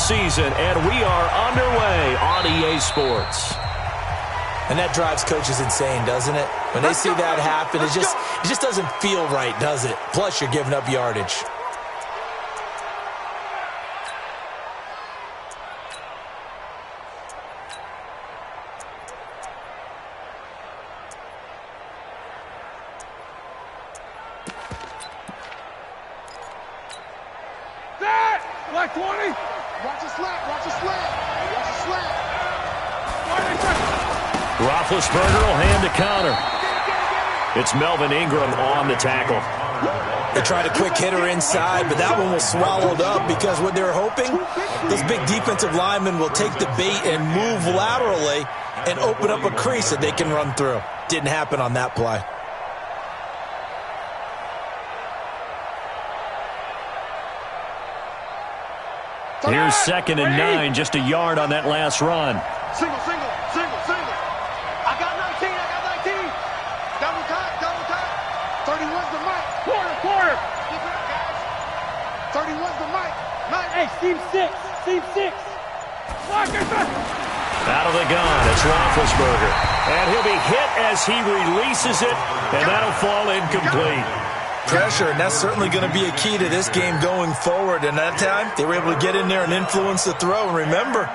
season, and we are underway on EA Sports. And that drives coaches insane, doesn't it? When they see that happen, it just doesn't feel right, does it? Plus, you're giving up yardage. Black 20. Watch a slap. Watch a slap. Watch a slap. Roethlisberger will hand to counter. It's Melvin Ingram on the tackle. They tried a quick hitter inside, but that one was swallowed up because what they were hoping, those big defensive linemen will take the bait and move laterally and open up a crease that they can run through. Didn't happen on that play. Here's 2nd and 9, just a yard on that last run. Single. I got 19. Double time. 31's the mic. Quarter. Keep it up, guys. 31's the mic. Hey, Steve 6. Out of the gun, it's Roethlisberger. And he'll be hit as he releases it, and that'll fall incomplete. Pressure, and that's certainly going to be a key to this game going forward. And that time, they were able to get in there and influence the throw. And remember,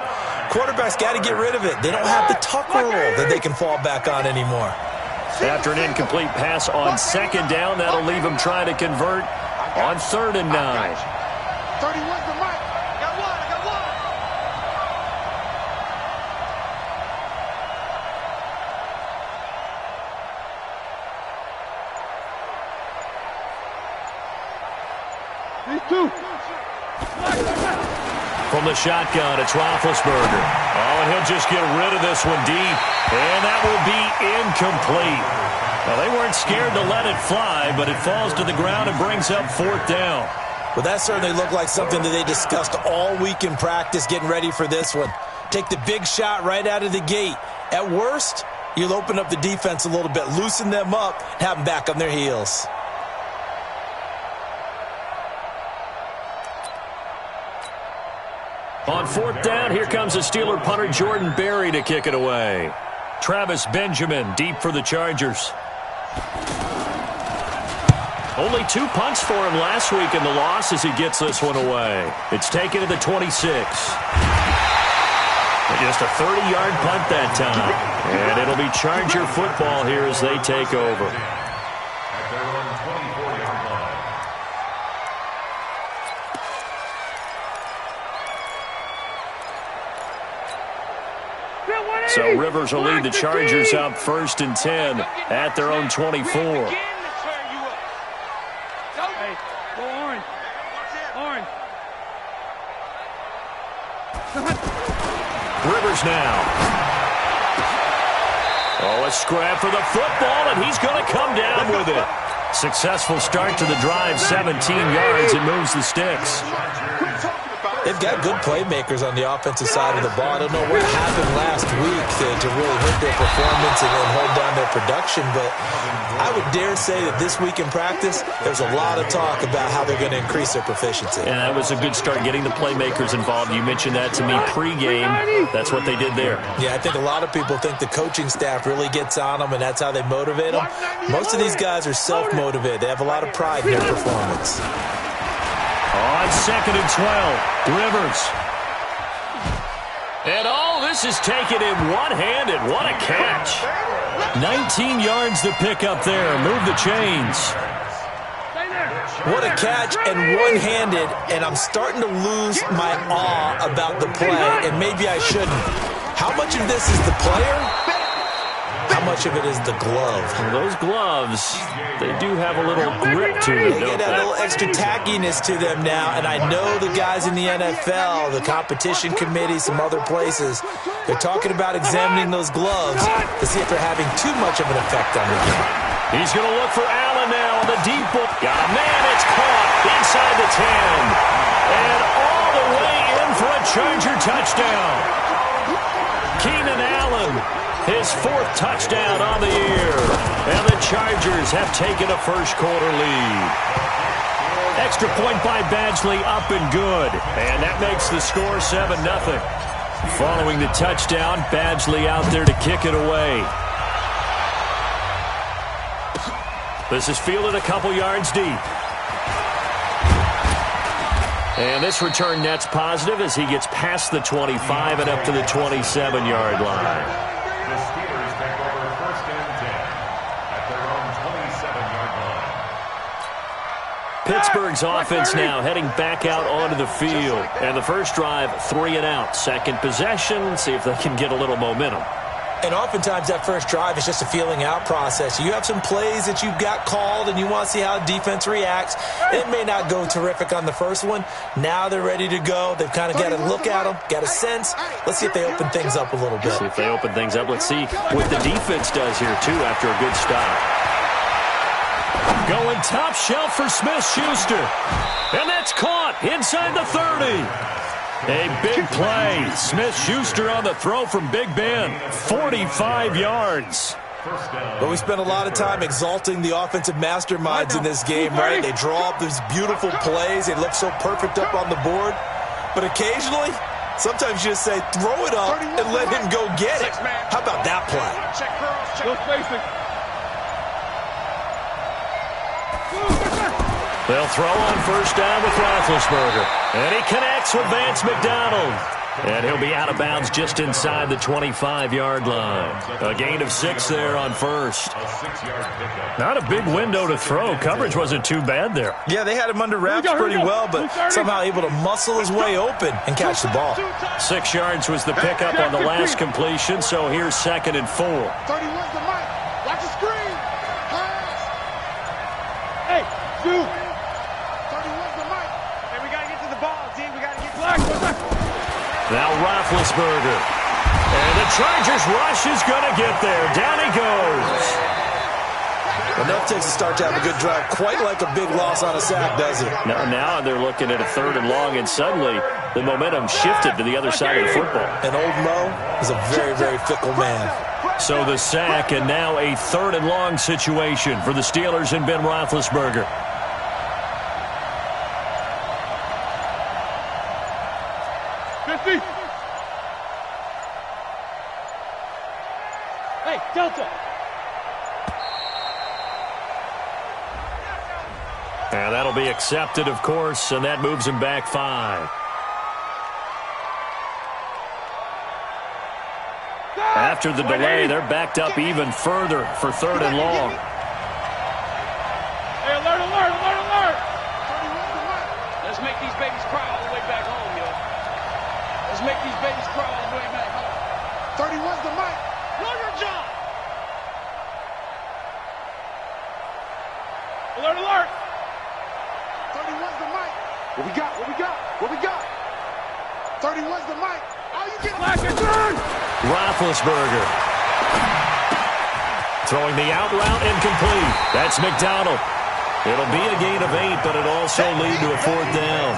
quarterbacks got to get rid of it. They don't have the tucker roll that they can fall back on anymore. After an incomplete pass on 2nd down, that'll leave them trying to convert on 3rd and 9. 31's the mic. I got one. These two. From the shotgun, it's Roethlisberger. Oh, and he'll just get rid of this one deep. And that will be incomplete. Well, they weren't scared to let it fly, but it falls to the ground and brings up 4th down. Well, that certainly looked like something that they discussed all week in practice, getting ready for this one. Take the big shot right out of the gate. At worst, you'll open up the defense a little bit, loosen them up, and have them back on their heels. On 4th down, here comes the Steeler punter Jordan Berry to kick it away. Travis Benjamin deep for the Chargers. Only 2 punts for him last week in the loss as he gets this one away. It's taken to the 26. And just a 30-yard punt that time. And it'll be Charger football here as they take over. So Rivers will lead the Chargers up 1st and 10 at their own 24. Rivers now. Oh, a scrap for the football, and he's going to come down with it. Successful start to the drive, 17 yards, and moves the sticks. They've got good playmakers on the offensive side of the ball. I don't know what happened last week to really hurt their performance and then hold down their production, but I would dare say that this week in practice, there's a lot of talk about how they're going to increase their proficiency. And that was a good start, getting the playmakers involved. You mentioned that to me pregame. That's what they did there. Yeah, I think a lot of people think the coaching staff really gets on them, and that's how they motivate them. Most of these guys are self-motivated. They have a lot of pride in their performance. On 2nd and 12, Rivers. And all this is taken in one-handed. What a catch. 19 yards to pick up there. Move the chains. What a catch and one-handed, and I'm starting to lose my awe about the play, and maybe I shouldn't. How much of this is the player? How much of it is the glove? Well, those gloves, they do have a little grip to them, They don't get a they? little extra tackiness to them now, and I know the guys in the NFL, the competition committee, some other places, they're talking about examining those gloves to see if they're having too much of an effect on the game. He's going to look for Allen now on the deep ball. Got a man, it's caught inside the 10. And all the way in for a Charger touchdown. Keenan Allen, his 4th touchdown on the year. And the Chargers have taken a first quarter lead. Extra point by Badgley, up and good. And that makes the score 7-0. Following the touchdown, Badgley out there to kick it away. This is fielded a couple yards deep. And this return net's positive as he gets past the 25 and up to the 27-yard line. The Steelers take over 1st and 10 at their own 27-yard line. Pittsburgh's offense now heading back out onto the field. And the first drive, 3 and out. Second possession, see if they can get a little momentum. And oftentimes that first drive is just a feeling out process. You have some plays that you've got called and you want to see how defense reacts. It may not go terrific on the first one. Now they're ready to go. They've kind of got to look at them, got a sense. Let's see if they open things up a little bit. See if they open things up. Let's see what the defense does here, too, after a good stop. Going top shelf for Smith-Schuster. And that's caught inside the 30. A big play. Smith-Schuster on the throw from Big Ben. 45 yards. But we spent a lot of time exalting the offensive masterminds in this game, right? They draw up these beautiful plays. They look so perfect up on the board. But occasionally, sometimes you just say, throw it up and let him go get it. How about that play? Go spacing. They'll throw on first down with Roethlisberger. And he connects with Vance McDonald. And he'll be out of bounds just inside the 25-yard line. A gain of 6 there on first. Not a big window to throw. Coverage wasn't too bad there. Yeah, they had him under wraps pretty well, but somehow able to muscle his way open and catch the ball. 6 yards was the pickup on the last completion, so here's 2nd and 4. 31's the mic. Watch the screen. Pass. Hey, dude. 31's the mic. Hey, we got to get to the ball, D. We got to get black. Now Roethlisberger. And the Chargers rush is going to get there. Down he goes. Enough takes to start to have a good drive. Quite like a big loss on a sack, does it? Now they're looking at a 3rd and long, and suddenly the momentum shifted to the other side of the football. And old Mo is a very, very fickle man. So the sack, and now a 3rd and long situation for the Steelers and Ben Roethlisberger. Hey, Delta. And that'll be accepted, of course, and that moves him back 5. After the delay, they're backed up even further for 3rd and long. Hey, alert, alert, alert, alert. Let's make these babies cry all the way back home, yo. Let's make these babies cry all the way back home. 31's the mic. Know your job. Alert, alert. 31's the mic. What we got? What we got? What we got? 31's the mic. Oh, you get black and turn. Roethlisberger. Throwing the out route incomplete. That's McDonald. It'll be a gain of 8, but it'll also lead to a 4th down.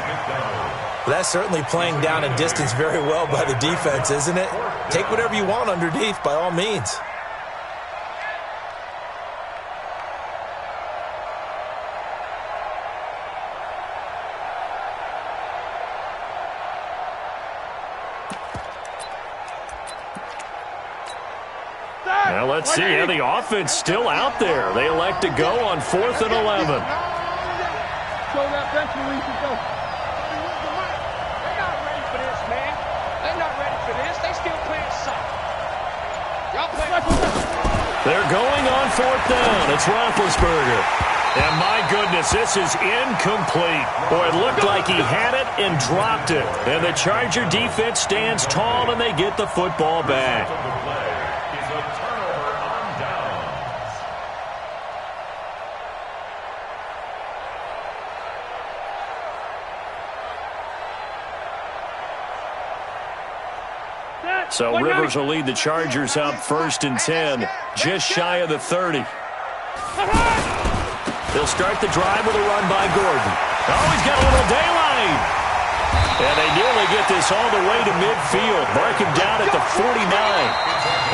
That's certainly playing down a distance very well by the defense, isn't it? Take whatever you want underneath, by all means. Now let's see how the offense still out there. They elect to go on 4th and 11. Show that bench release and go. They're not ready for this, man. They're not ready for this. They still playing soft. Y'all playing. They're going on 4th down. It's Roethlisberger. And my goodness, this is incomplete. Boy, it looked like he had it and dropped it. And the Charger defense stands tall and they get the football back. So Rivers will lead the Chargers up 1st and 10, just shy of the 30. They'll start the drive with a run by Gordon. Oh, he's got a little daylight. And they nearly get this all the way to midfield. Mark him down at the 49.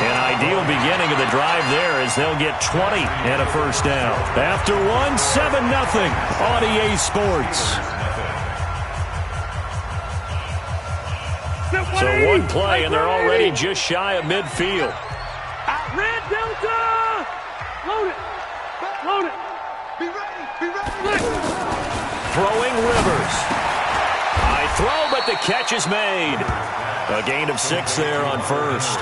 An ideal beginning of the drive there as they'll get 20 and a first down. After one, 7-0 on EA Sports. So one play, and they're already just shy of midfield. Red Delta! Load it! Load it! Be ready! Be ready! Throwing Rivers. High throw, but the catch is made. A gain of 6 there on first.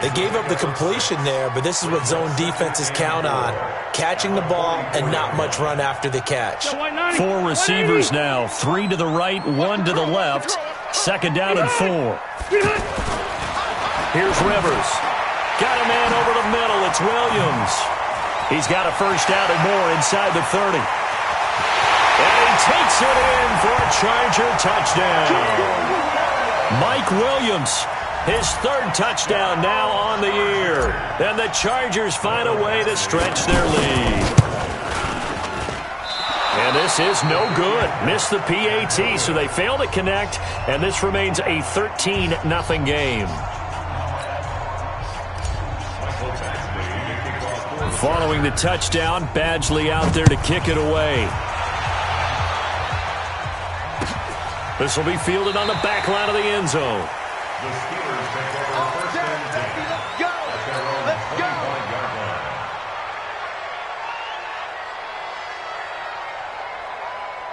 They gave up the completion there, but this is what zone defenses count on. Catching the ball and not much run after the catch. 4 receivers now. 3 to the right, 1 to the left. Second down and 4. Here's Rivers. Got a man over the middle. It's Williams. He's got a first down and more inside the 30. And he takes it in for a Charger touchdown. Mike Williams, his 3rd touchdown now on the year. And the Chargers find a way to stretch their lead. And this is no good. Missed the PAT, so they fail to connect, and this remains a 13-0 game. Following the touchdown, Badgley out there to kick it away. This will be fielded on the back line of the end zone. The Steelers take over first and 10. Let's go! Let's go!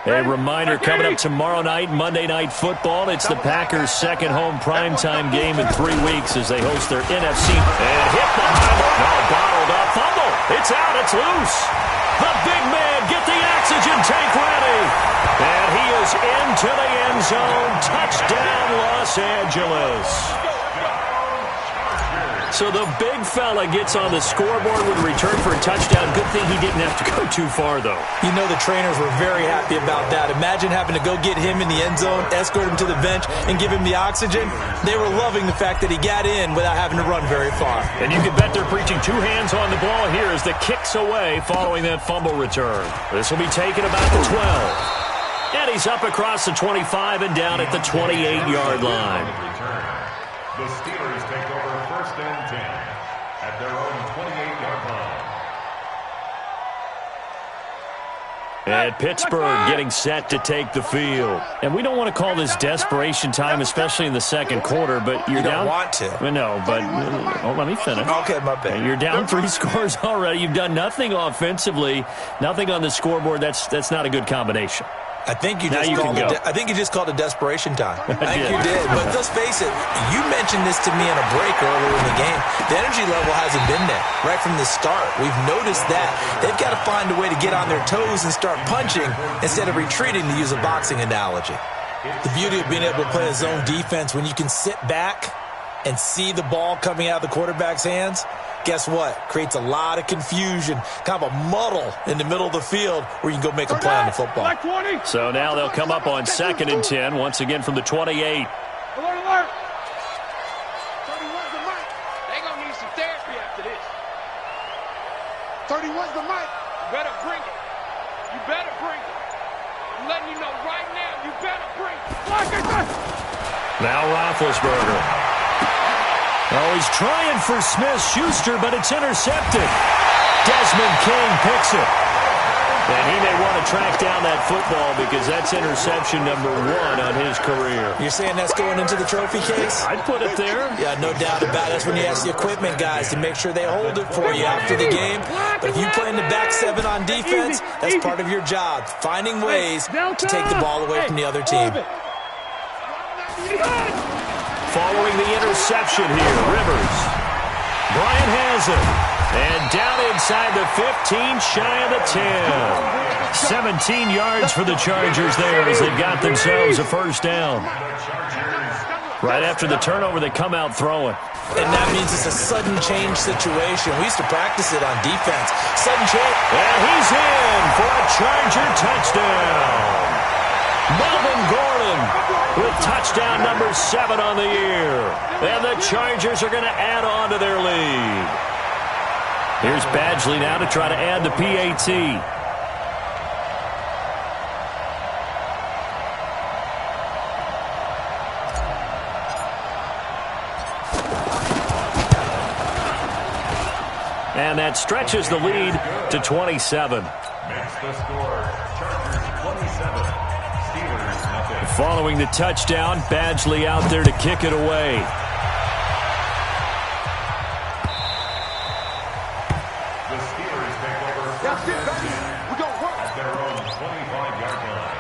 A reminder coming up tomorrow night, Monday Night Football. It's the Packers' second home primetime game in 3 weeks as they host their NFC. And hit the bottle. No, bottled up. Fumble. It's out. It's loose. The big man, get the oxygen tank ready. And he is into the end zone. Touchdown, Los Angeles. So the big fella gets on the scoreboard with a return for a touchdown. Good thing he didn't have to go too far, though. You know the trainers were very happy about that. Imagine having to go get him in the end zone, escort him to the bench, and give him the oxygen. They were loving the fact that he got in without having to run very far. And you can bet they're preaching 2 hands on the ball here as the kick's away following that fumble return. This will be taken about the 12. And he's up across the 25 and down at the 28-yard line. The Steelers take over first and 10 at their own 28-yard line. And Pittsburgh getting set to take the field. And we don't want to call this desperation time, especially in the second quarter, but you're down. You don't want to. No, but let me finish. Okay, my bad. You're down 3 scores already. You've done nothing offensively, nothing on the scoreboard. That's not a good combination. I think you just called it desperation time. I think you did. But let's face it, you mentioned this to me in a break earlier in the game. The energy level hasn't been there right from the start. We've noticed that. They've got to find a way to get on their toes and start punching instead of retreating, to use a boxing analogy. The beauty of being able to play a zone defense when you can sit back and see the ball coming out of the quarterback's hands, guess what? Creates a lot of confusion, kind of a muddle in the middle of the field where you can go make a play on the football. So now they'll come up on 2nd and 10, once again from the 28. Alert, alert! 31's the mic. They gonna need some therapy after this. 31's the mic. You better bring it. You better bring it. I'm letting you know right now, you better bring it. Now Roethlisberger. Oh, he's trying for Smith-Schuster, but it's intercepted. Desmond King picks it. And he may want to track down that football because that's interception number 1 on his career. You're saying that's going into the trophy case? I'd put it there. Yeah, no doubt about it. That's when you ask the equipment guys to make sure they hold it for you after the game. But if you play in the back 7 on defense, that's part of your job, finding ways to take the ball away from the other team. Following the interception here, Rivers. Bryant has it. And down inside the 15, shy of the 10. 17 yards for the Chargers there as they've got themselves a first down. Right after the turnover, they come out throwing. And that means it's a sudden change situation. We used to practice it on defense. Sudden change. And he's in for a Charger touchdown. Melvin Gordon with touchdown number 7 on the year. And the Chargers are going to add on to their lead. Here's Badgley now to try to add the PAT. And that stretches the lead to 27. Makes the score Chargers 27, Steelers nothing. Following the touchdown, Badgley out there to kick it away. The Steelers take over first and 10 at their own 25-yard line.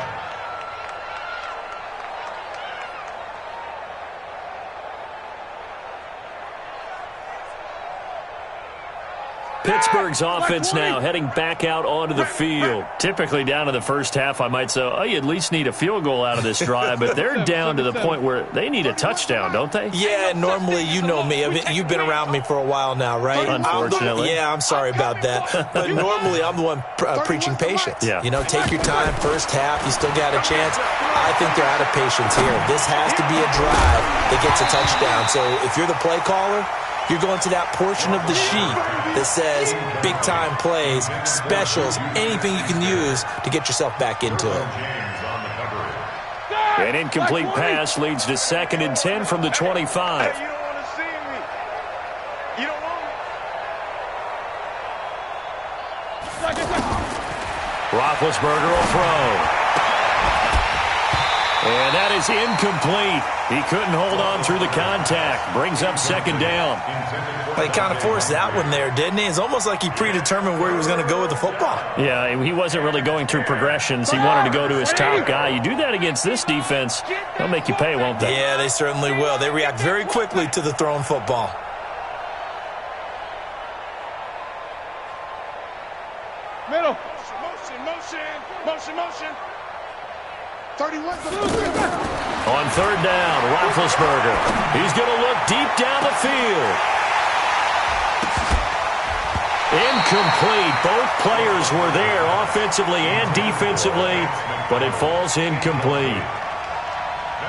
Pittsburgh's offense now heading back out onto the field. Typically down in the first half, I might say, oh, you at least need a field goal out of this drive, but they're down to the point where they need a touchdown, don't they? Yeah, normally, you know me. I mean, you've been around me for a while now, right? Unfortunately. I'm sorry about that. But normally, I'm the one preaching patience. Yeah. You know, take your time, first half, you still got a chance. I think they're out of patience here. This has to be a drive that gets a touchdown. So if you're the play caller, you're going to that portion of the sheet that says big-time plays, specials, anything you can use to get yourself back into it. An incomplete pass leads to 2nd and 10 from the 25. You don't want to see me. You don't want me. Roethlisberger will throw. And that is incomplete. He couldn't hold on through the contact. Brings up 2nd down. He kind of forced that one there, didn't he? It's almost like he predetermined where he was going to go with the football. Yeah, he wasn't really going through progressions. He wanted to go to his top guy. You do that against this defense, they'll make you pay, won't they? Yeah, they certainly will. They react very quickly to the thrown football. Middle. Motion. 31. On 3rd down, Roethlisberger. He's going to look deep down the field. Incomplete. Both players were there offensively and defensively, but it falls incomplete.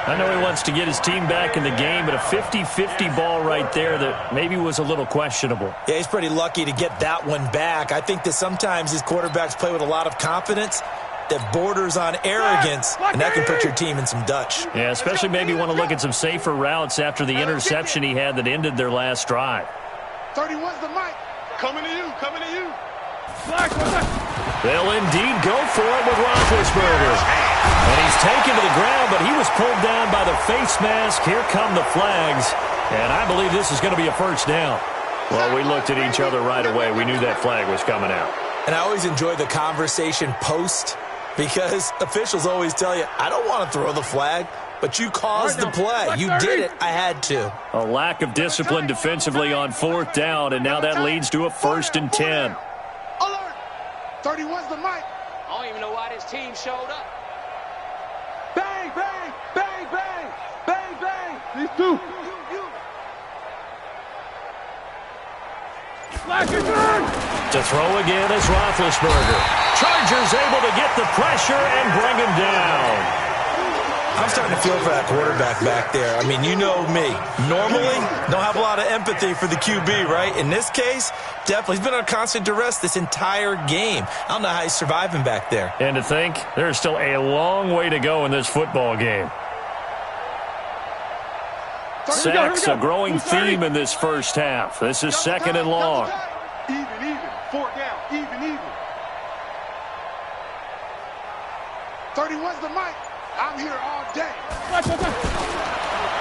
I know he wants to get his team back in the game, but a 50-50 ball right there that maybe was a little questionable. Yeah, he's pretty lucky to get that one back. I think that sometimes these quarterbacks play with a lot of confidence that borders on arrogance, and that can put your team in some Dutch. Yeah, especially maybe want to look at some safer routes after the interception he had that ended their last drive. 31's the mic. Coming to you. They'll indeed go for it with Roethlisberger. And he's taken to the ground, but he was pulled down by the face mask. Here come the flags, and I believe this is going to be a 1st down. Well, we looked at each other right away. We knew that flag was coming out. And I always enjoy the conversation post, because officials always tell you, I don't want to throw the flag, but you caused the play. You did it. I had to. A lack of discipline defensively on 4th down, and now that leads to a 1st and 10. Alert. 31's the mic. I don't even know why this team showed up. Bang. These two. To throw again is Roethlisberger. Chargers able to get the pressure and bring him down. I'm starting to feel for that quarterback back there. I mean, you know me. Normally, don't have a lot of empathy for the QB, right? In this case, definitely. He's been under constant duress this entire game. I don't know how he's surviving back there. And to think, there's still a long way to go in this football game. Sacks, a growing theme in this first half. This is 2nd and long. Even. 4th down. Even. 31's the mic. I'm here all day.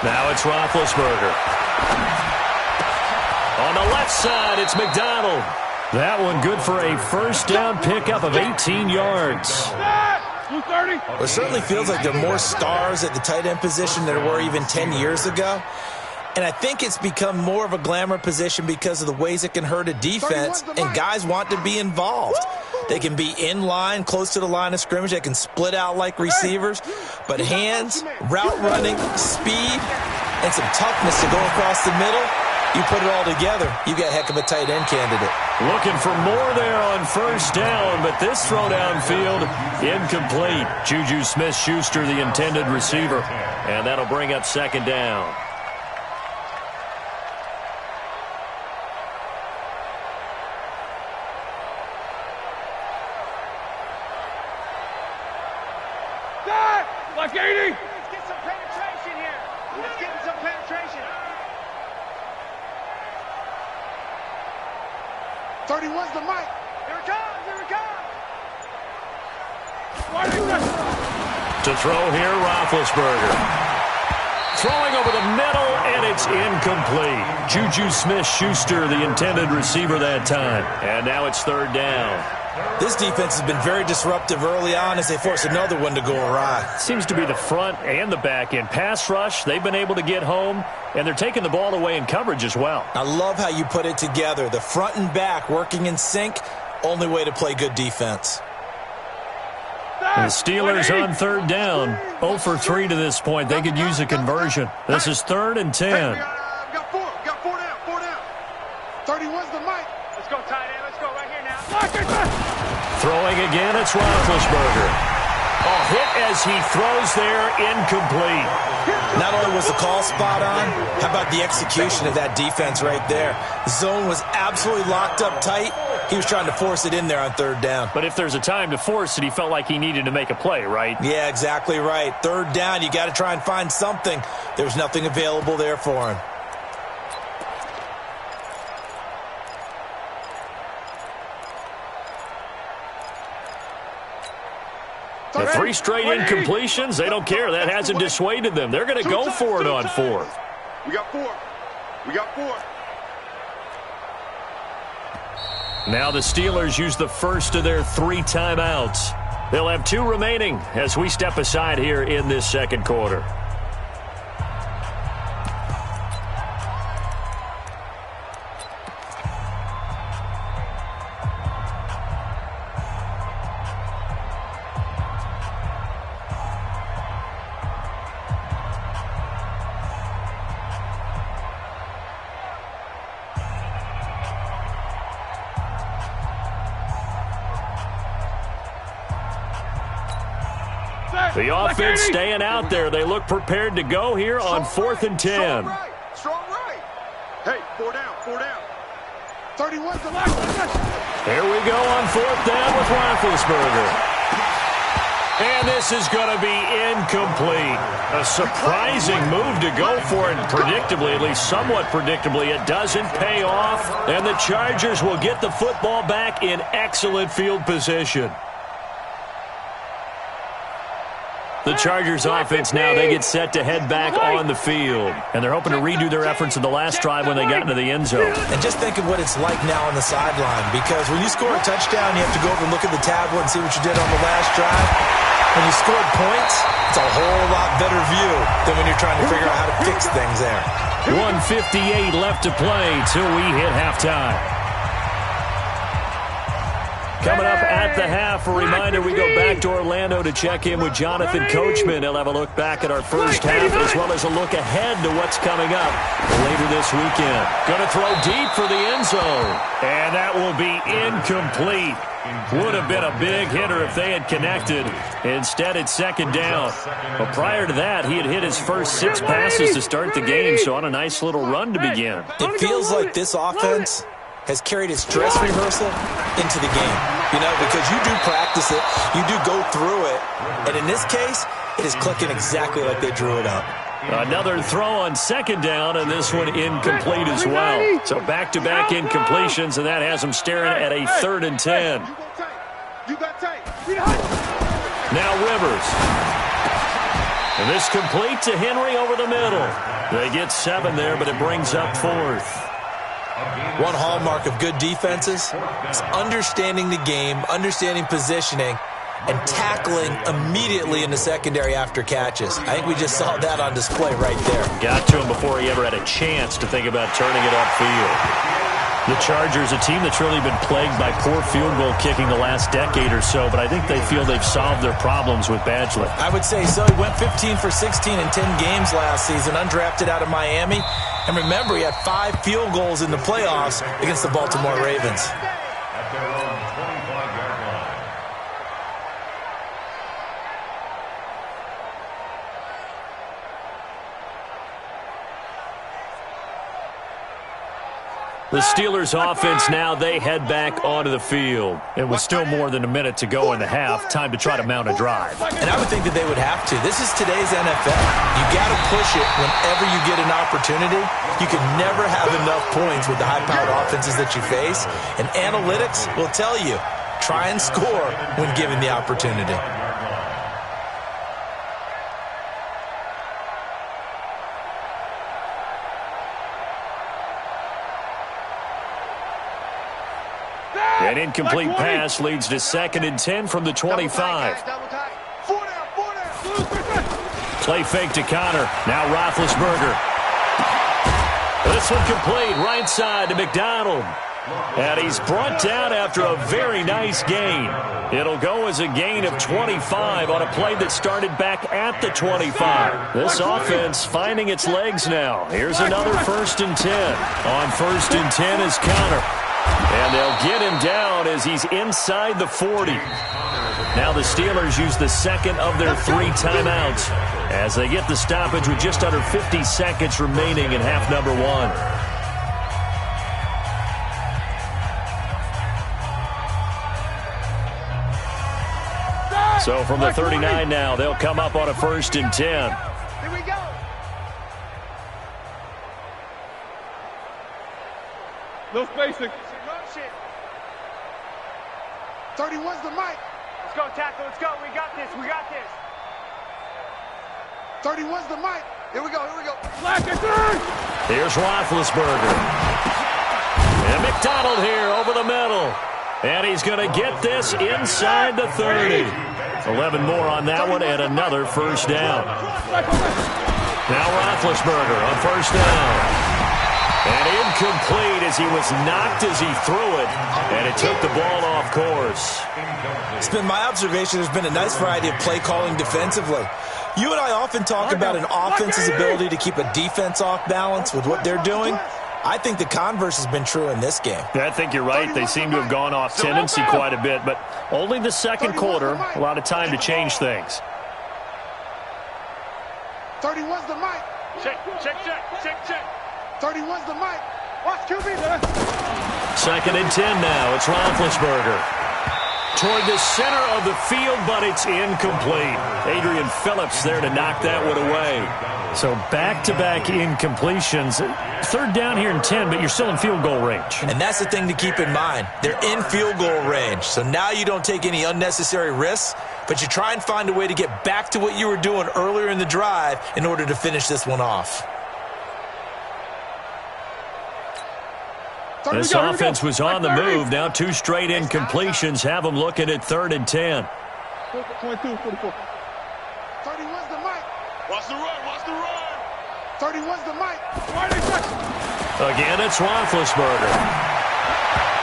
Now it's Roethlisberger. On the left side, it's McDonald. That one good for a 1st down pickup of 18 yards. Well, it certainly feels like there are more stars at the tight end position than there were even 10 years ago. And I think it's become more of a glamour position because of the ways it can hurt a defense, and guys want to be involved. They can be in line, close to the line of scrimmage. They can split out like receivers. But hands, route running, speed, and some toughness to go across the middle, you put it all together, you got a heck of a tight end candidate. Looking for more there on 1st down, but this throw downfield, incomplete. Juju Smith-Schuster, the intended receiver, and that'll bring up 2nd down. Like 80. Let's get some penetration here. Let's get some penetration. 31's the mic. Here it comes. Here it comes. To throw here, Roethlisberger. Throwing over the middle, and it's incomplete. Juju Smith-Schuster, the intended receiver that time. And now it's third down. This defense has been very disruptive early on as they force another one to go awry. Seems to be the front and the back end. Pass rush, they've been able to get home, and they're taking the ball away in coverage as well. I love how you put it together. The front and back working in sync, only way to play good defense. The Steelers on third down. 0 for 3 to this point. They could use a conversion. This is 3rd and 10. Hey, we got four. We got 4 down. 4 down. 31's the mic. Let's go, tight end. Let's go right here now. Throwing again, it's Roethlisberger. A hit as he throws there, incomplete. Not only was the call spot on, how about the execution of that defense right there? The zone was absolutely locked up tight. He was trying to force it in there on third down. But if there's a time to force it, he felt like he needed to make a play, right? Yeah, exactly right. Third down, you got to try and find something. There was nothing available there for him. The 3 straight incompletions, they don't care. That hasn't dissuaded them. They're going to go for it on 4th. We got 4. We got 4. Now the Steelers use the first of their 3 timeouts. They'll have 2 remaining as we step aside here in this second quarter. The offense staying out there. They look prepared to go here on 4th and 10. Strong right. Strong right. Hey, 4 down. 4 down. 31's the mic. Here we go on 4th down with Roethlisberger. And this is going to be incomplete. A surprising move to go for it. Predictably, at least somewhat predictably, it doesn't pay off. And the Chargers will get the football back in excellent field position. The Chargers offense now, they get set to head back on the field. And they're hoping to redo their efforts in the last drive when they got into the end zone. And just think of what it's like now on the sideline. Because when you score a touchdown, you have to go over and look at the tablet and see what you did on the last drive. When you scored points, it's a whole lot better view than when you're trying to figure out how to fix things there. 1:58 left to play till we hit halftime. Coming up at the half, a reminder, we go back to Orlando to check in with Jonathan Coachman. He'll have a look back at our first half as well as a look ahead to what's coming up later this weekend. Going to throw deep for the end zone, and that will be incomplete. Would have been a big hitter if they had connected. Instead, it's second down. But prior to that, he had hit his first 6 passes to start the game, so on a nice little run to begin. It feels like this offense has carried its dress rehearsal into the game. You know, because you do practice it, you do go through it, and in this case, it is clicking exactly like they drew it up. Another throw on second down, and this one incomplete as well. So back-to-back incompletions, and that has them staring at a 3rd and 10. You got tape. Now Rivers. And this complete to Henry over the middle. They get 7 there, but it brings up 4th. One hallmark of good defenses is understanding the game, understanding positioning, and tackling immediately in the secondary after catches. I think we just saw that on display right there. Got to him before he ever had a chance to think about turning it upfield. The Chargers, a team that's really been plagued by poor field goal kicking the last decade or so, but I think they feel they've solved their problems with Badgley. I would say so. He went 15 for 16 in 10 games last season, undrafted out of Miami. And remember, he had 5 field goals in the playoffs against the Baltimore Ravens. At their own 25-yard line. The Steelers offense now, they head back onto the field. It was still more than a minute to go in the half. Time to try to mount a drive. And I would think that they would have to. This is today's NFL. You got to push it whenever you get an opportunity. You can never have enough points with the high-powered offenses that you face. And analytics will tell you, try and score when given the opportunity. An incomplete pass leads to 2nd and 10 from the 25. Play fake to Connor. Now Roethlisberger. This one complete. Right side to McDonald. And he's brought down after a very nice gain. It'll go as a gain of 25 on a play that started back at the 25. This offense finding its legs now. Here's another 1st and 10. On 1st and 10 is Connor. And they'll get him down as he's inside the 40. Now the Steelers use the second of their 3 timeouts as they get the stoppage with just under 50 seconds remaining in half number 1. So from the 39 now, they'll come up on a 1st and 10. Here we go. No spacing. 31's the mic. Let's go, tackle. Let's go. We got this. We got this. 31's the mic. Here we go. Here we go. Here's Roethlisberger. And McDonald here over the middle. And he's going to get this inside the 30. 11 more on that one and another 1st down. Now Roethlisberger on 1st down. And incomplete as he was knocked as he threw it. And it took the ball off course. It's been my observation there's been a nice variety of play calling defensively. You and I often talk about an offense's ability to keep a defense off balance with what they're doing. I think the converse has been true in this game. I think you're right. They seem to have gone off tendency quite a bit, but only the 2nd quarter. A lot of time to change things. 31's the mic. Check, check, check, check, check. 31's the mic. Watch QB there. 2nd and 10 now. It's Roethlisberger. Toward the center of the field, but it's incomplete. Adrian Phillips there to knock that one away. So back-to-back incompletions. 3rd down here and 10, but you're still in field goal range. And that's the thing to keep in mind. They're in field goal range. So now you don't take any unnecessary risks, but you try and find a way to get back to what you were doing earlier in the drive in order to finish this one off. This offense was on the move. Now 2 straight incompletions have them looking at 3rd and 10. 22, 44. 31's the mic. Watch the run. Watch the run. 31's the mic. Again, it's Roethlisberger.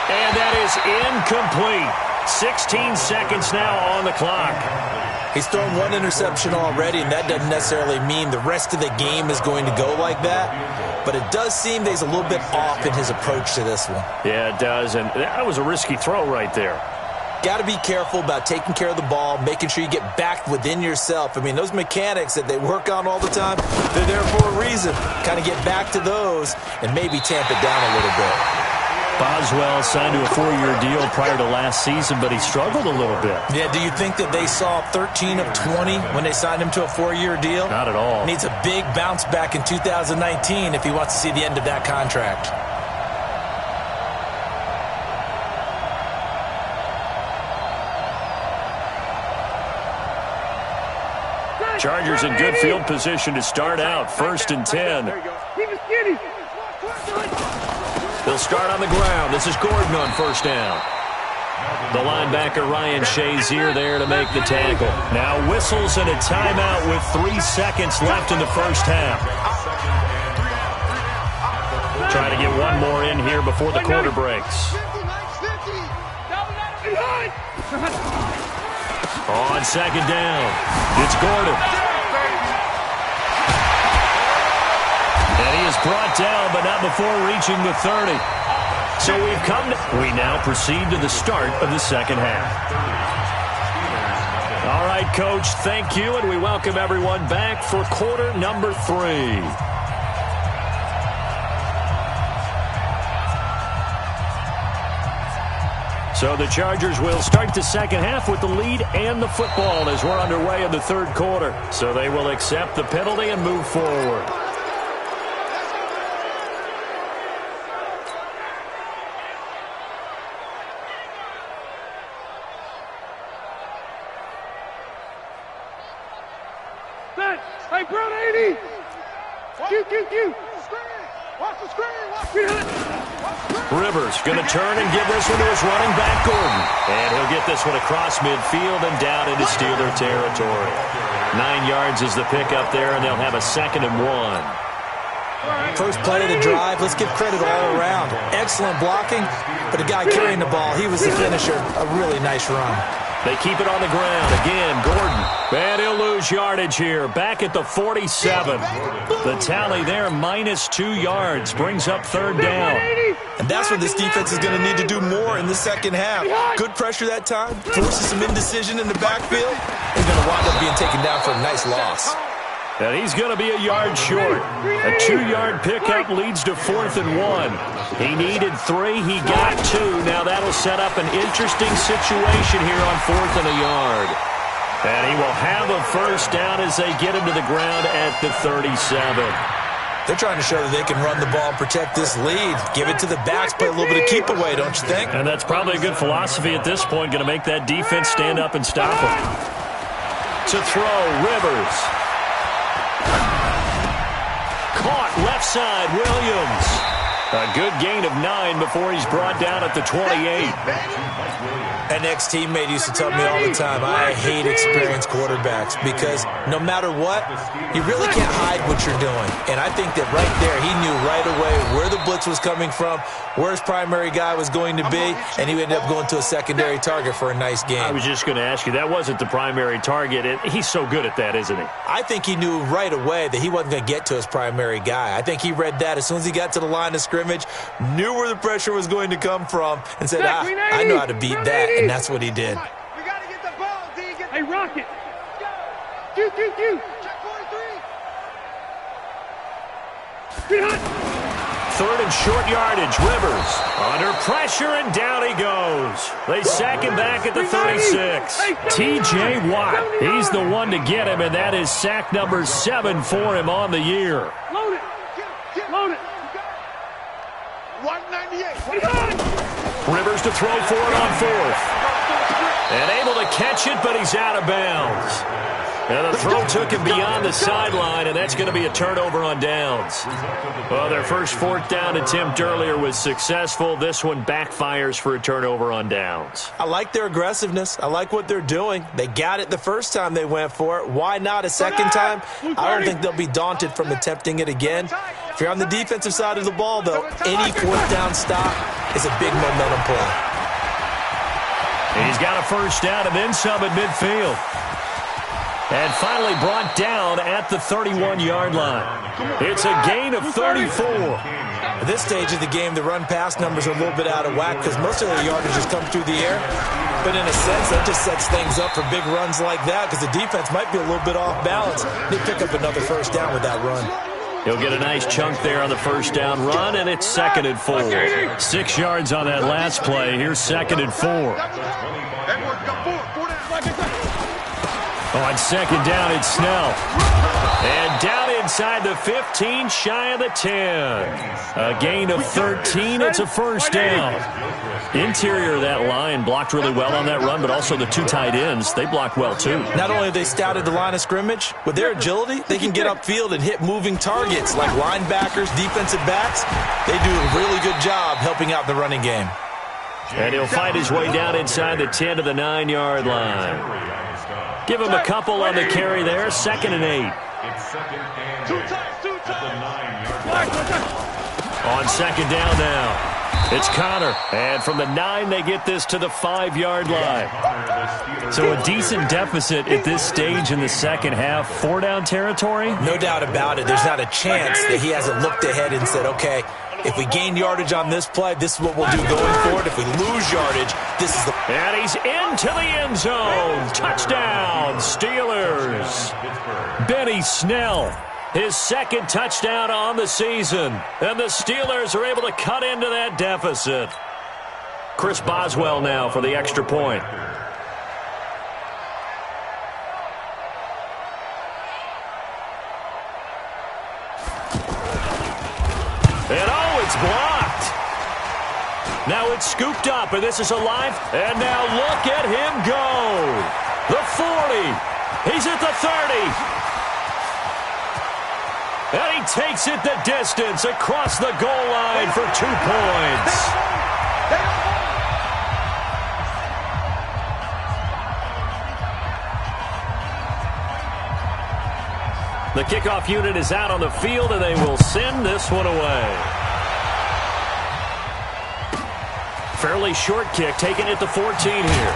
And that is incomplete. 16 seconds now on the clock. He's thrown 1 interception already, and that doesn't necessarily mean the rest of the game is going to go like that. But it does seem that he's a little bit off in his approach to this one. Yeah, it does, and that was a risky throw right there. Got to be careful about taking care of the ball, making sure you get back within yourself. I mean, those mechanics that they work on all the time, they're there for a reason. Kind of get back to those and maybe tamp it down a little bit. Boswell signed to a 4-year deal prior to last season, but he struggled a little bit. Yeah, do you think that they saw 13 of 20 when they signed him to a 4-year deal? Not at all. Needs a big bounce back in 2019 if he wants to see the end of that contract. Chargers in good field position to start out. 1st and 10. Keep it skinny. They'll start on the ground. This is Gordon on 1st down. The linebacker Ryan Shazier there to make the tackle. Now whistles and a timeout with 3 seconds left in the 1st half. Trying to get one more in here before the quarter breaks. On 2nd down, it's Gordon. And he is brought down, but not before reaching the 30. So we now proceed to the start of the 2nd half. All right, Coach, thank you, and we welcome everyone back for quarter number 3. So the Chargers will start the second half with the lead and the football as we're underway in the third quarter. So they will accept the penalty and move forward. Hey, Brown 80! Q. Watch the screen. Rivers going to turn and give this one to his running back, Gordon. And he'll get this one across midfield and down into Steeler territory. 9 yards is the pickup there, and they'll have a 2nd and 1. First play of the drive, let's give credit all around. Excellent blocking, but the guy carrying the ball, he was the finisher. A really nice run. They keep it on the ground. Again, Gordon. And he'll lose yardage here. Back at the 47. The tally there, -2 yards. Brings up 3rd down. And that's what this defense is going to need to do more in the second half. Good pressure that time. Forces some indecision in the backfield. He's going to wind up being taken down for a nice loss. And he's going to be a yard short. A 2-yard pickup leads to 4th and 1. He needed 3. He got 2. Now that'll set up an interesting situation here on 4th and a yard. And he will have a first down as they get him to the ground at the 37. They're trying to show that they can run the ball and protect this lead. Give it to the backs, play a little bit of keep away, don't you think? And that's probably a good philosophy at this point. Going to make that defense stand up and stop him. To throw, Rivers. Caught left side, Williams. A good gain of 9 before he's brought down at the 28. An ex-teammate used to tell me all the time, I hate experienced quarterbacks because no matter what, you really can't hide what you're doing. And I think that right there, he knew right away where the blitz was coming from, where his primary guy was going to be, and he ended up going to a secondary target for a nice game. I was just going to ask you, that wasn't the primary target. He's so good at that, isn't he? I think he knew right away that he wasn't going to get to his primary guy. I think he read that as soon as he got to the line of scrimmage, knew where the pressure was going to come from, and said, I know how to beat that, and that's what he did. We got to get the ball, D. Hey, Rocket. Q. Check 43. 3rd and short yardage, Rivers. Under pressure, and down he goes. They sack him back at the 36. T.J. Watt, he's the one to get him, and that is sack number 7 for him on the year. Load it. 198. Rivers to throw for it on 4th. And able to catch it, but he's out of bounds. And the throw took him beyond the sideline, and that's going to be a turnover on downs. Well, their first 4th down attempt earlier was successful. This one backfires for a turnover on downs. I like their aggressiveness. I like what they're doing. They got it the first time they went for it. Why not a second time? I don't think they'll be daunted from attempting it again. If you're on the defensive side of the ball, though, any 4th down stop is a big momentum play. He's got a first down and then some at midfield. And finally brought down at the 31-yard line. It's a gain of 34. At this stage of the game, the run-pass numbers are a little bit out of whack because most of their yardage has come through the air. But in a sense, that just sets things up for big runs like that because the defense might be a little bit off balance. They pick up another first down with that run. He'll get a nice chunk there on the first down run, and it's 2nd and 4. 6 yards on that last play. Here's 2nd and 4. On 2nd down, it's Snell. And down inside the 15, shy of the 10. A gain of 13. It's a first down. Interior of that line blocked really well on that run, but also the 2 tight ends, they blocked well too. Not only have they scouted the line of scrimmage, with their agility, they can get upfield and hit moving targets like linebackers, defensive backs. They do a really good job helping out the running game. And he'll fight his way down inside the 10 to the 9-yard line. Give him a couple on the carry there. 2nd and 8. It's 2nd and 8 at the 9-yard line. On 2nd down now, it's Connor. And from the 9, they get this to the 5-yard line. So a decent deficit at this stage in the second half. 4-down territory? No doubt about it. There's not a chance that he hasn't looked ahead and said, okay, if we gain yardage on this play, this is what we'll do going forward. If we lose yardage, this is the... And he's into the end zone. Touchdown, Steelers. Benny Snell, his 2nd touchdown on the season. And the Steelers are able to cut into that deficit. Chris Boswell now for the extra point. And oh, it's blocked. Now it's scooped up, and this is alive. And now look at him go. The 40. He's at the 30. And he takes it the distance across the goal line for 2 points. The kickoff unit is out on the field, and they will send this one away. Fairly short kick, taking it to 14 here.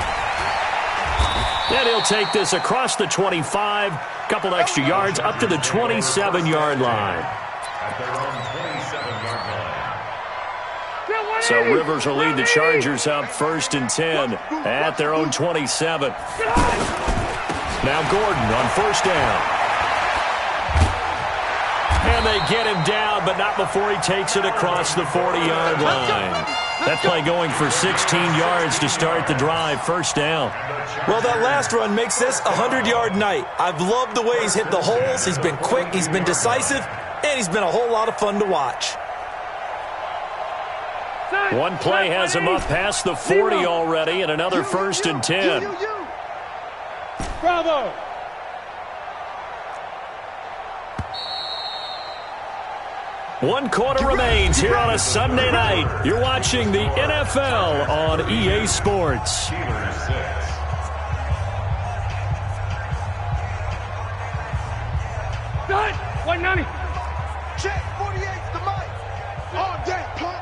And he'll take this across the 25, couple extra yards, up to the 27-yard line. So Rivers will lead the Chargers up 1st and 10 at their own 27. Now Gordon on 1st down. And they get him down, but not before he takes it across the 40-yard line. That play going for 16 yards to start the drive. 1st down. Well, that last run makes this a 100-yard night. I've loved the way he's hit the holes. He's been quick, he's been decisive, and he's been a whole lot of fun to watch. One play has him up past the 40 already, and another 1st and 10. Bravo. One quarter remains here on a Sunday night. You're watching the NFL on EA Sports. Done. 190. Check 48 to Mike. All day, punt.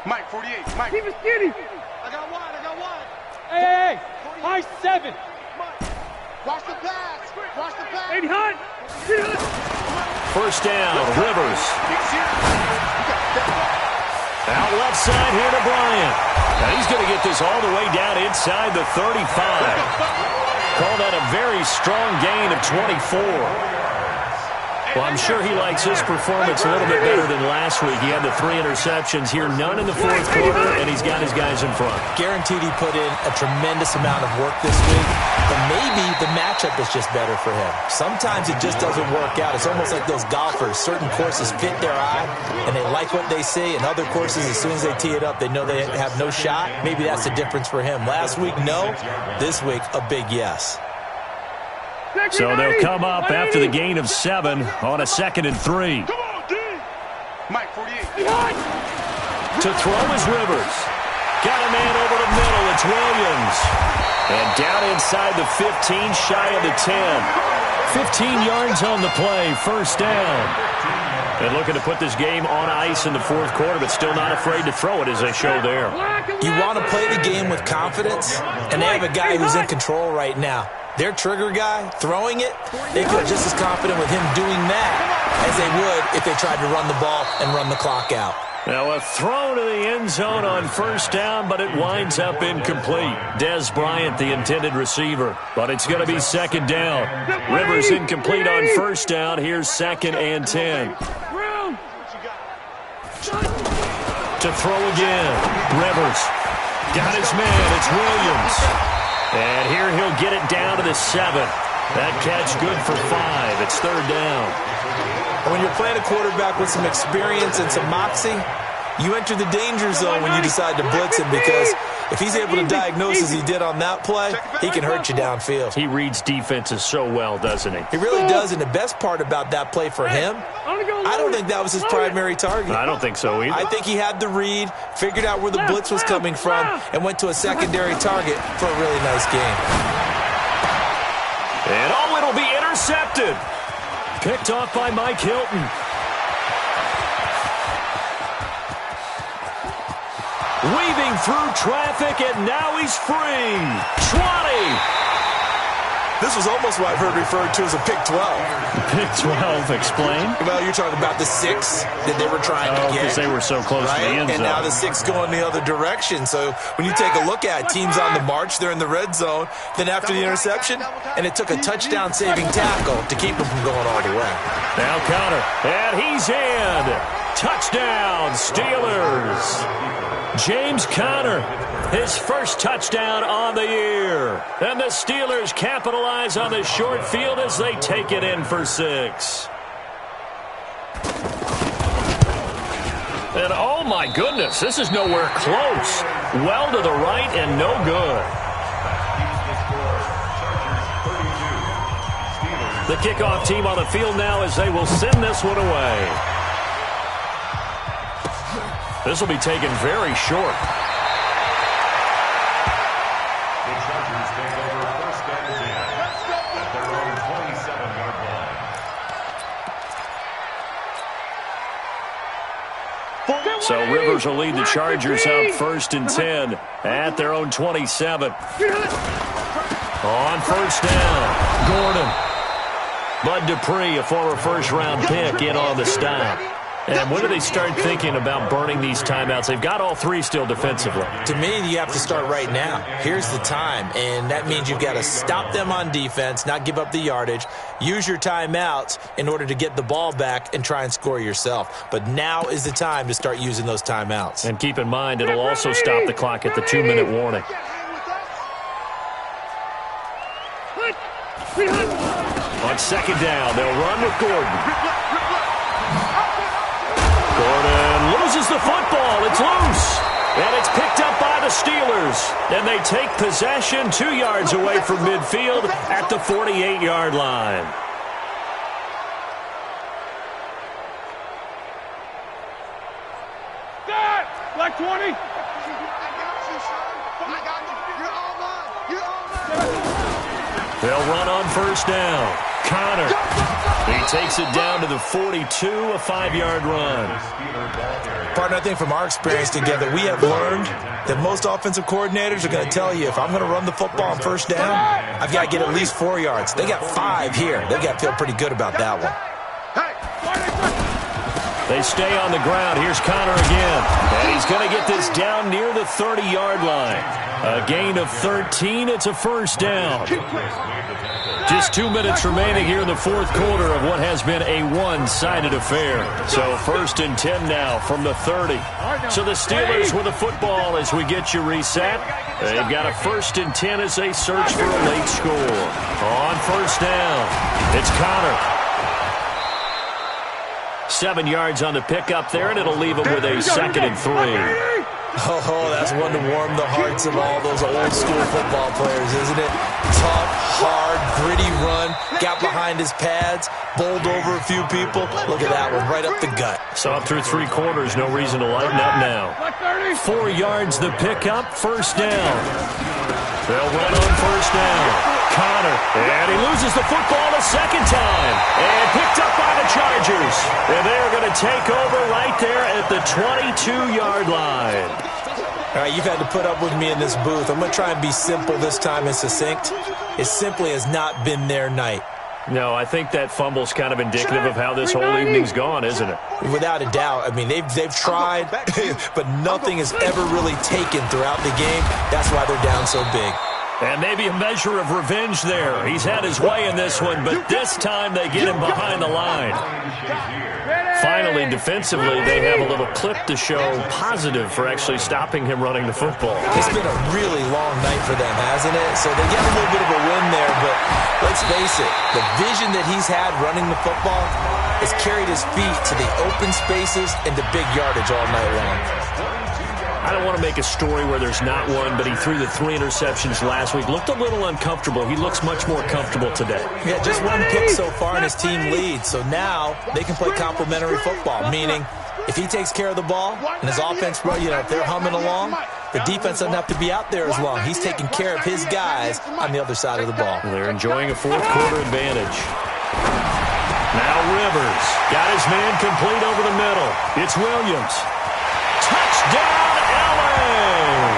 Mike 48. Mike. Keep it skinny. I got wide. Hey. High 7. Mike. Watch the pass. 80 hunt. 1st down, Rivers. Out left side here to Bryant. Now he's going to get this all the way down inside the 35. Call that a very strong gain of 24. Well, I'm sure he likes his performance a little bit better than last week. He had the 3 interceptions here, none in the 4th quarter, and he's got his guys in front. Guaranteed he put in a tremendous amount of work this week, but maybe the matchup is just better for him. Sometimes it just doesn't work out. It's almost like those golfers. Certain courses fit their eye, and they like what they see, and other courses, as soon as they tee it up, they know they have no shot. Maybe that's the difference for him. Last week, no. This week, a big yes. So they'll come up after the gain of 7 on a 2nd and 3. Come on, D. Mike 48. To throw is Rivers. Got a man over the middle. It's Williams. And down inside the 15, shy of the 10. 15 yards on the play. 1st down. And looking to put this game on ice in the 4th quarter, but still not afraid to throw it as they show there. You want to play the game with confidence, and they have a guy who's in control right now. Their trigger guy, throwing it, they feel just as confident with him doing that as they would if they tried to run the ball and run the clock out. Now a throw to the end zone on 1st down, but it winds up incomplete. Des Bryant, the intended receiver. But it's going to be 2nd down. Rivers incomplete on 1st down. Here's 2nd and 10. To throw again. Rivers. Got his man. It's Williams. And here he'll get it down to the 7. That catch good for 5. It's 3rd down. When you're playing a quarterback with some experience and some moxie, you enter the danger zone when you decide to blitz him, because if he's able to diagnose as he did on that play, he can hurt you downfield. He reads defenses so well, doesn't he? He really does, and the best part about that play for him, I don't think that was his primary target. I don't think so either. I think he had the read, figured out where the blitz was coming from, and went to a secondary target for a really nice game. And oh, it'll be intercepted. Picked off by Mike Hilton. Weaving through traffic, and now he's free. 20. This was almost what I've heard referred to as a pick 12. Pick 12, explain. Well, you're talking about the 6 that they were trying to get. Because they were so close to the end zone. And now the 6 going the other direction. So when you take a look at teams on the march, they're in the red zone. Then after the interception, and it took a touchdown-saving tackle to keep them from going all the way. Now counter, and he's in. Touchdown, Steelers. James Conner, his first touchdown on the year. And the Steelers capitalize on the short field as they take it in for 6. And oh my goodness, this is nowhere close. Well to the right and no good. The kickoff team on the field now as they will send this one away. This will be taken very short. The Chargers take over first and 10 at their own 27-yard line. So Rivers will lead the Chargers out first and 10 at their own 27. On first down, Gordon. Bud Dupree, a former first-round pick, in on the stop. And when do they start thinking about burning these timeouts? They've got all 3 still defensively. To me, you have to start right now. Here's the time, and that means you've got to stop them on defense, not give up the yardage, use your timeouts in order to get the ball back and try and score yourself. But now is the time to start using those timeouts. And keep in mind, it'll also stop the clock at the 2-minute warning. On second down, they'll run with Gordon. Gordon loses the football. It's loose. And it's picked up by the Steelers. And they take possession 2 yards away from midfield at the 48-yard line. Black 20. I got you, son. I got you. You're all mine. You're all mine. They'll run on first down. Conner. He takes it down to the 42, a 5-yard run. Partner, I think from our experience together, we have learned that most offensive coordinators are going to tell you, if I'm going to run the football on first down, I've got to get at least 4 yards. They got 5 here. They've got to feel pretty good about that one. They stay on the ground. Here's Conner again. And he's going to get this down near the 30-yard line. A gain of 13. It's a first down. Just 2 minutes remaining here in the fourth quarter of what has been a one-sided affair. So first and 10 now from the 30. So the Steelers with the football as we get you reset. They've got a first and 10 as they search for a late score. On first down, it's Conner. 7 yards on the pickup there, and it'll leave him with a second and 3. Oh, that's one to warm the hearts of all those old-school football players, isn't it? Tough, hard, gritty run, got behind his pads, bowled over a few people. Look at that one, right up the gut. So up through 3 quarters, no reason to lighten up now. 4 yards the pickup, first down. They'll run on first down. Conner, and he loses the football a second time. And picked up by the Chargers. And they're going to take over right there at the 22-yard line. All right, you've had to put up with me in this booth. I'm going to try and be simple this time and succinct. It simply has not been their night. No, I think that fumble's kind of indicative of how this whole evening's gone, isn't it? Without a doubt. I mean, they've tried, but nothing has ever really taken throughout the game. That's why they're down so big. And maybe a measure of revenge there. He's had his way in this one, but this time they get him behind the line. Finally, defensively, they have a little clip to show positive for actually stopping him running the football. It's been a really long night for them, hasn't it? So they get a little bit of a win there, but let's face it, the vision that he's had running the football has carried his feet to the open spaces and to big yardage all night long. I don't want to make a story where there's not one, but he threw the 3 interceptions last week. Looked a little uncomfortable. He looks much more comfortable today. Yeah, just 1 pick so far and his team leads. So now they can play complementary football, meaning if he takes care of the ball and his offense, if they're humming along, the defense doesn't have to be out there as long. He's taking care of his guys on the other side of the ball. They're enjoying a fourth quarter advantage. Now Rivers got his man complete over the middle. It's Williams. Touchdown, LA!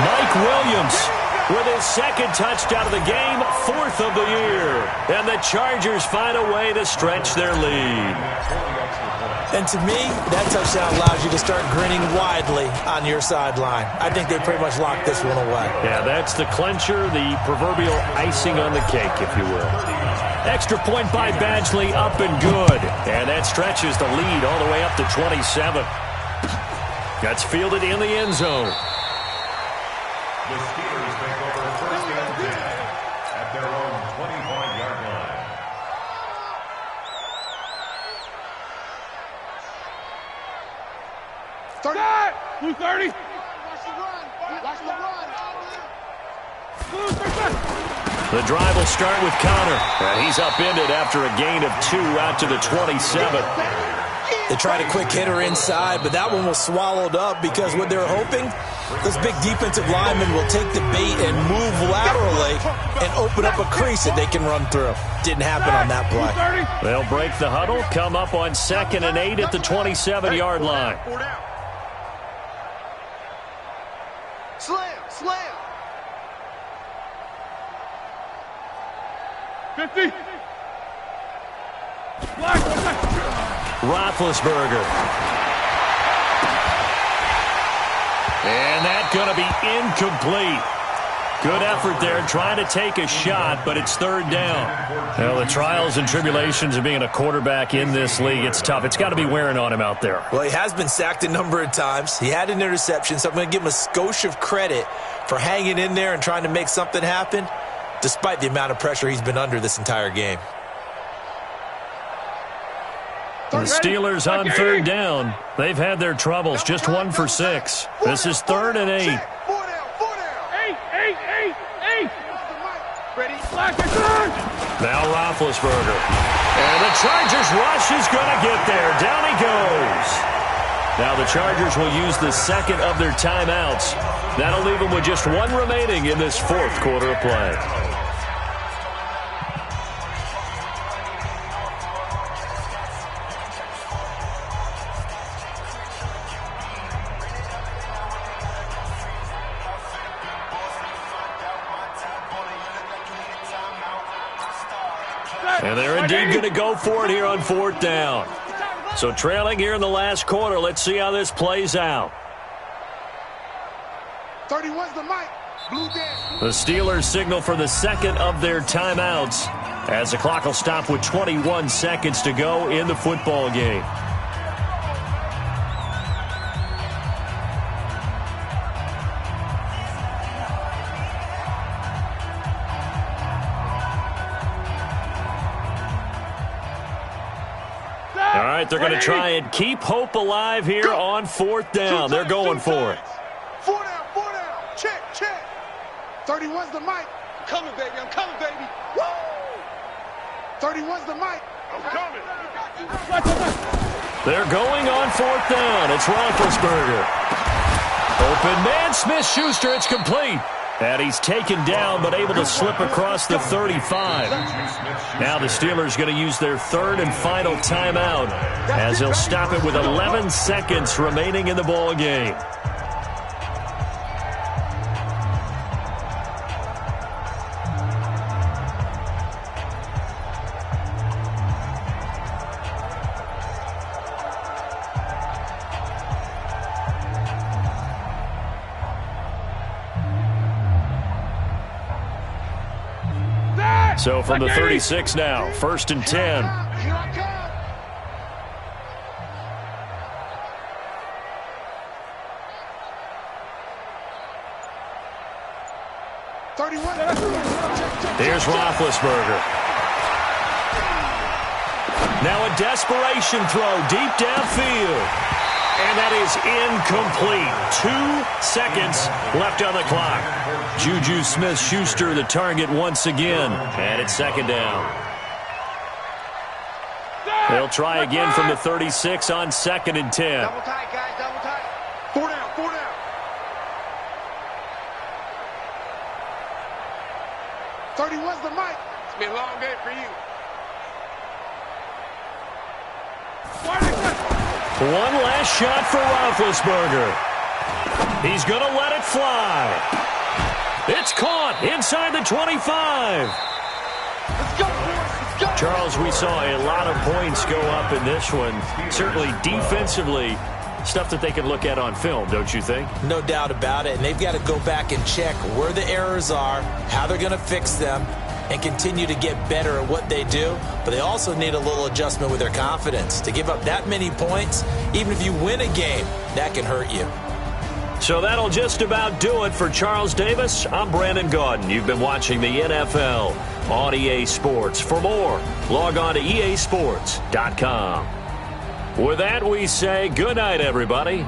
Mike Williams with his second touchdown of the game, 4th of the year. And the Chargers find a way to stretch their lead. And to me, that touchdown allows you to start grinning widely on your sideline. I think they pretty much locked this one away. Yeah, that's the clincher, the proverbial icing on the cake, if you will. Extra point by Badgley, up and good. And that stretches the lead all the way up to 27. That's fielded in the end zone. The Steelers take over first and 10 at their own 25-yard line. Blue 30. Watch the run. Watch the run. Blue 30. The drive will start with Connor. And he's upended after a gain of 2 out to the 27. They tried a quick hitter inside, but that one was swallowed up because what they're hoping, this big defensive lineman will take the bait and move laterally and open up a crease that they can run through. Didn't happen on that play. They'll break the huddle, come up on 2nd and 8 at the 27-yard line. Slam. 50. Black. Roethlisberger. And that's going to be incomplete. Good effort there, trying to take a shot, but it's 3rd down. Well, the trials and tribulations of being a quarterback in this league, it's tough. It's got to be wearing on him out there. Well, he has been sacked a number of times. He had an interception, so I'm going to give him a skosh of credit for hanging in there and trying to make something happen, despite the amount of pressure he's been under this entire game. The Steelers on 3rd down. They've had their troubles, just 1 for 6. This is 3rd and 8. 4 down. 8. Ready? Black is on. Now Roethlisberger. And the Chargers rush is going to get there. Down he goes. Now the Chargers will use the 2nd of their timeouts. That'll leave them with just 1 remaining in this 4th quarter of play. And they're indeed going to go for it here on 4th down. So trailing here in the last quarter. Let's see how this plays out. 31's the mic. Blue dance. The Steelers signal for the 2nd of their timeouts as the clock will stop with 21 seconds to go in the football game. All right, they're going to try and keep hope alive here on 4th down. They're going for it. 4 down. Check. 31's the mic. I'm coming, baby. Woo! 31's the mic. I'm coming. They're going on 4th down. It's Roethlisberger. Open man, Smith-Schuster. It's complete. And he's taken down, but able to slip across the 35. Now the Steelers going to use their 3rd and final timeout as they'll stop it with 11 seconds remaining in the ball game. So from the 36 now, 1st and 10. Here I come. Here's Roethlisberger. Now a desperation throw deep downfield. And that is incomplete. 2 seconds left on the clock. Juju Smith-Schuster the target once again. And it's 2nd down. They'll try again from the 36 on 2nd and 10. Double tight, guys. Double tight. 4 down. 31's the mic. It's been a long day for you. One last shot for Roethlisberger. He's going to let it fly. It's caught inside the 25. Let's go, boys. Let's go. Charles, we saw a lot of points go up in this one. Certainly defensively, stuff that they can look at on film, don't you think? No doubt about it. And they've got to go back and check where the errors are, how they're going to fix them, and continue to get better at what they do. But they also need a little adjustment with their confidence. To give up that many points, even if you win a game, that can hurt you. So that'll just about do it for Charles Davis. I'm Brandon Gaudin. You've been watching the NFL on EA Sports. For more, log on to easports.com. With that, we say good night, everybody.